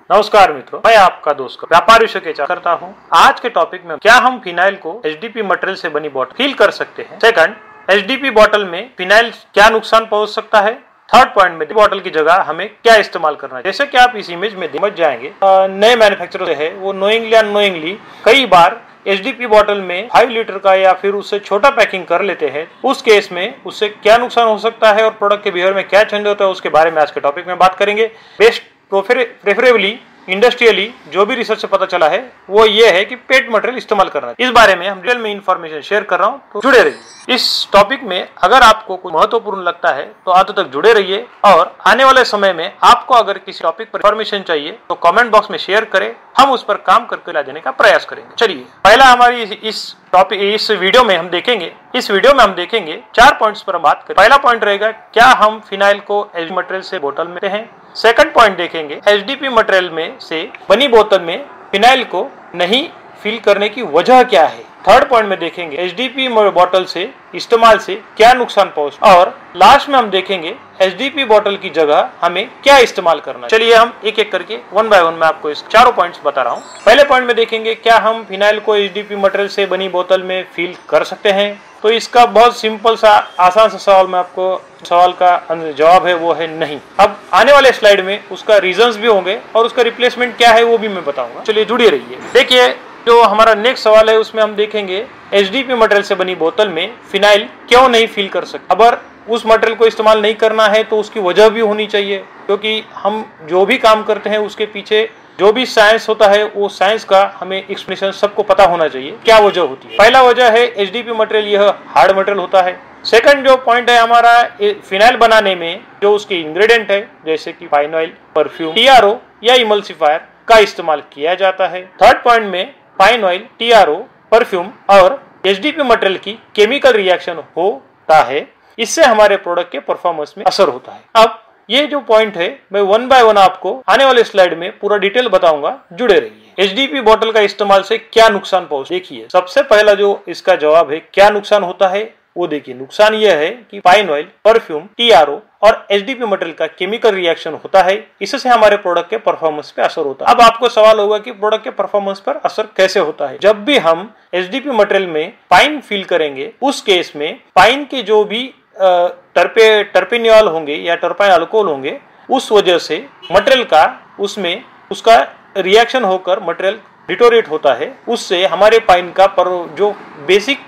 नमस्कार मित्रों, मैं आपका दोस्त व्यापार विषय के करता हूँ। आज के टॉपिक में क्या हम फिनाइल को एचडीपी मटेरियल से बनी बोतल फिल कर सकते हैं। सेकंड, एचडीपी बोतल में फिनाइल क्या नुकसान पहुंच सकता है। थर्ड पॉइंट में बोतल की जगह हमें क्या इस्तेमाल करना है। जैसे कि आप इस इमेज में समझ जाएंगे, नए मैन्युफैक्चरर है वो नोइंगली अननोइंगली कई बार एचडीपी बोतल में 5 लीटर का या फिर उससे छोटा पैकिंग कर लेते हैं। उस केस में उससे क्या नुकसान हो सकता है और प्रोडक्ट के बिहेवियर में क्या चेंज होता है, उसके बारे में आज के टॉपिक में बात करेंगे। बेस्ट प्रेफरेबली इंडस्ट्रियली जो भी रिसर्च से पता चला है वो ये है कि पेट मटेरियल इस्तेमाल करना है। इस बारे में हम डिटेल में इंफॉर्मेशन शेयर कर रहा हूँ, तो जुड़े रहिए। इस टॉपिक में अगर आपको कुछ महत्वपूर्ण लगता है तो अंत तक जुड़े रहिए, और आने वाले समय में आपको अगर किसी टॉपिक पर इंफॉर्मेशन चाहिए तो कमेंट बॉक्स में शेयर करें, हम उस पर काम करके ला देने का प्रयास करेंगे। चलिए, पहला हमारी इस वीडियो में हम देखेंगे 4 पॉइंट्स पर बात करें। पहला पॉइंट रहेगा, क्या हम फिनाइल को एचडीपी मटेरियल से बोतल में हैं। सेकंड पॉइंट देखेंगे, एचडीपी मटेरियल में से बनी बोतल में फिनाइल को नहीं फिल करने की वजह क्या है। थर्ड पॉइंट में देखेंगे एचडीपी बोतल से इस्तेमाल से क्या नुकसान पहुंचता, और लास्ट में हम देखेंगे एचडीपी बोतल की जगह हमें क्या इस्तेमाल करना है। चलिए हम एक एक करके वन बाय वन मैं आपको इस चारों पॉइंट्स बता रहा हूँ। पहले पॉइंट में देखेंगे, क्या हम फिनाइल को एचडीपी मटेरियल से बनी बोतल में फिल कर सकते हैं। तो इसका बहुत सिंपल सा आसान सा सवाल में आपको सवाल का जवाब है वो है नहीं। अब आने वाले स्लाइड में उसका रीजंस भी होंगे और उसका रिप्लेसमेंट क्या है वो भी मैं बताऊंगा। चलिए जुड़े रहिए। देखिए, जो हमारा नेक्स्ट सवाल है उसमें हम देखेंगे एचडीपी मटेरियल से बनी बोतल में फिनाइल क्यों नहीं फिल कर सकते। अगर उस मटेरियल को इस्तेमाल नहीं करना है तो उसकी वजह भी होनी चाहिए, क्योंकि हम जो भी काम करते हैं उसके पीछे जो भी साइंस होता है वो साइंस का हमें एक्सप्लेनेशन सबको पता होना चाहिए क्या वजह होती है। पहला वजह है एचडीपी मटेरियल यह हार्ड मटेरियल होता है। सेकंड जो पॉइंट है हमारा, फिनाइल बनाने में जो उसके इंग्रेडिएंट है जैसे कि फाइन ऑयल, परफ्यूम, टीआरओ या इमल्सिफायर का इस्तेमाल किया जाता है। थर्ड पॉइंट में फाइन ऑयल, टीआरओ, परफ्यूम और एचडीपी मटेरियल की केमिकल रिएक्शन होता है, इससे हमारे प्रोडक्ट के परफॉर्मेंस में असर होता है। अब ये जो पॉइंट है मैं वन बाय वन आपको आने वाले स्लाइड में पूरा डिटेल बताऊंगा, जुड़े रहिए। एचडीपी बोतल का इस्तेमाल से क्या नुकसान पहुंच, देखिए सबसे पहला जो इसका जवाब है क्या नुकसान होता है वो देखिए। नुकसान यह है कि फाइन ऑयल, परफ्यूम, टीआरओ और एचडीपी मटेरियल का केमिकल रिएक्शन होता है, इससे हमारे प्रोडक्ट के परफॉर्मेंस पे असर होता है। अब आपको सवाल होगा कि प्रोडक्ट के परफॉर्मेंस पर असर कैसे होता है। जब भी हम एचडीपी मटेरियल में पाइन फिल करेंगे उस केस में पाइन के जो भी टर्पेनियल होंगे या टर्पाइन अल्कोहल होंगे, उस वजह से मटेरियल का उसमें उसका रिएक्शन होकर मटेरियल डिटोरेट होता है, उससे हमारे पाइन का जो बेसिक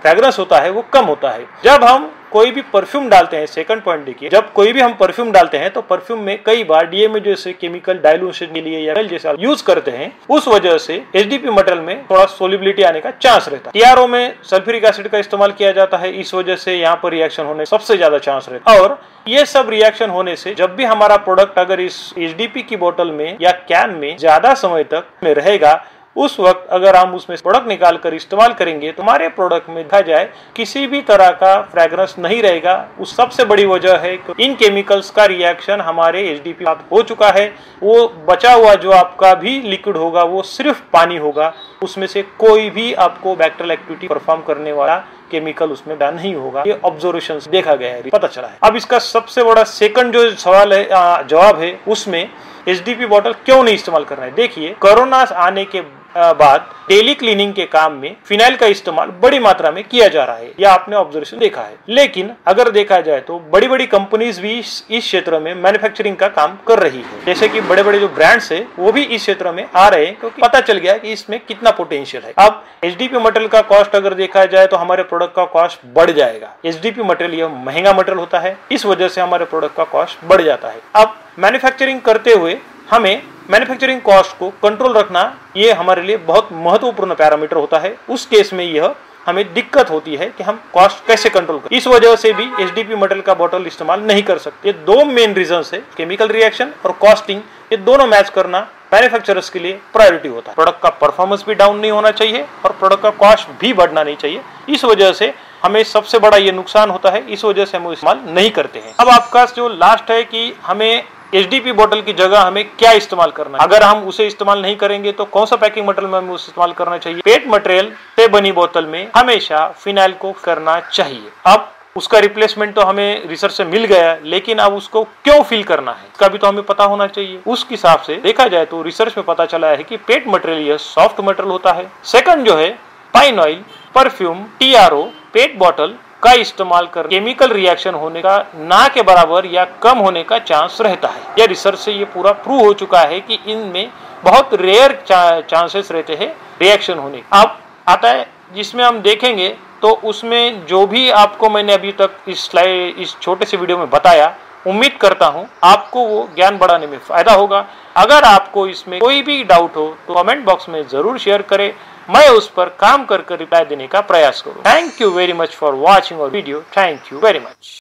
फ्रेग्रेंस होता है वो कम होता है। जब हम कोई भी परफ्यूम डालते हैं, सेकंड पॉइंट देखिए, जब कोई भी हम परफ्यूम डालते हैं तो परफ्यूम में कई बार डीएमए जैसे केमिकल डाइल्यूशन के लिए या जैसा यूज करते हैं, उस वजह से एचडीपी मटेरियल में थोड़ा सोलिबिलिटी आने का चांस रहता है। टीआरओ में सल्फ्यूरिक एसिड का इस्तेमाल किया जाता है, इस वजह से यहाँ पर रिएक्शन होने सबसे ज्यादा चांस रहता है। और ये सब रिएक्शन होने से जब भी हमारा प्रोडक्ट अगर इस एचडीपी की बोतल में या कैन में ज्यादा समय तक में रहेगा, उस वक्त अगर हम उसमें प्रोडक्ट निकाल कर इस्तेमाल करेंगे तो हमारे प्रोडक्ट में देखा जाए किसी भी तरह का फ्रेग्रेंस नहीं रहेगा। उस सबसे बड़ी वजह है कि इन केमिकल्स का रिएक्शन हमारे एचडीपी साथ हो चुका है। वो बचा हुआ जो आपका भी लिक्विड होगा वो सिर्फ पानी होगा, उसमें से कोई भी आपको बैक्टीरियल एक्टिविटी परफॉर्म करने वाला केमिकल उसमें डाल नहीं होगा। ये ऑब्जर्वेशन देखा गया है, पता चला है। अब इसका सबसे बड़ा सेकंड जो सवाल है जवाब है उसमें एचडीपी बोतल क्यों नहीं इस्तेमाल करना है। देखिए, कोरोना आने के बाद डेली क्लीनिंग के काम में फिनाइल का इस्तेमाल बड़ी मात्रा में किया जा रहा है, यह आपने ऑब्जर्वेशन देखा है। लेकिन अगर देखा जाए तो बड़ी बड़ी कंपनीज भी इस क्षेत्र में मैन्युफैक्चरिंग का काम कर रही है, जैसे कि बड़े बड़े जो ब्रांड्स है वो भी इस क्षेत्र में आ रहे हैं, क्योंकि पता चल गया कि इसमें कितना पोटेंशियल है। अब एचडीपी मटेरियल का कॉस्ट अगर देखा जाए तो हमारे प्रोडक्ट का कॉस्ट बढ़ जाएगा। एचडीपी मटेरियल यह महंगा मटेरियल होता है, इस वजह से हमारे प्रोडक्ट का कॉस्ट बढ़ जाता है। अब मैन्युफैक्चरिंग करते हुए हमें मैन्युफैक्चरिंग कॉस्ट को कंट्रोल रखना ये हमारे लिए बहुत महत्वपूर्ण पैरामीटर होता है। उस केस में यह हमें दिक्कत होती है कि हम कॉस्ट कैसे कंट्रोल करें। इस वजह से भी एचडीपी मटेरियल का बोतल इस्तेमाल नहीं कर सकते। ये दो मेन रीजंस है, केमिकल रिएक्शन और कॉस्टिंग, ये दोनों मैच करना मैन्युफैक्चरर्स के लिए प्रायोरिटी होता है। प्रोडक्ट का परफॉर्मेंस भी डाउन नहीं होना चाहिए और प्रोडक्ट का कॉस्ट भी बढ़ना नहीं चाहिए। इस वजह से हमें सबसे बड़ा ये नुकसान होता है, इस वजह से हम इस्तेमाल नहीं करते हैं। अब आपका जो लास्ट है कि हमें एचडीपी बोतल की जगह हमें क्या इस्तेमाल करना है। अगर हम उसे इस्तेमाल नहीं करेंगे तो कौन सा पैकिंग मटेरियल में हमें उसे इस्तेमाल करना चाहिए। पेट मटेरियल से बनी बोतल में हमेशा फिनाइल को करना चाहिए। अब उसका रिप्लेसमेंट तो हमें रिसर्च से मिल गया, लेकिन अब उसको क्यों फिल करना है इसका भी तो हमें पता होना चाहिए। उस हिसाब से देखा जाए तो रिसर्च में पता चला है कि पेट मटेरियल यह सॉफ्ट मटेरियल होता है। सेकंड जो है पाइन ऑयल, परफ्यूम, TRO, पेट बॉटल का इस्तेमाल कर केमिकल रिएक्शन होने का ना के बराबर या कम होने का चांस रहता है। यह रिसर्च से ये पूरा प्रूव हो चुका है कि इनमें बहुत रेयर चांसेस रहते हैं रिएक्शन होने। अब आता है जिसमें हम देखेंगे तो उसमें जो भी आपको मैंने अभी तक इस छोटे से वीडियो में बताया, उम्मीद करता हूं आपको वो ज्ञान बढ़ाने में फायदा होगा। अगर आपको इसमें कोई भी डाउट हो तो कमेंट बॉक्स में जरूर शेयर करें, मैं उस पर काम कर रिप्लाई देने का प्रयास करूँ। Thank you very much for watching our video. Thank you very much.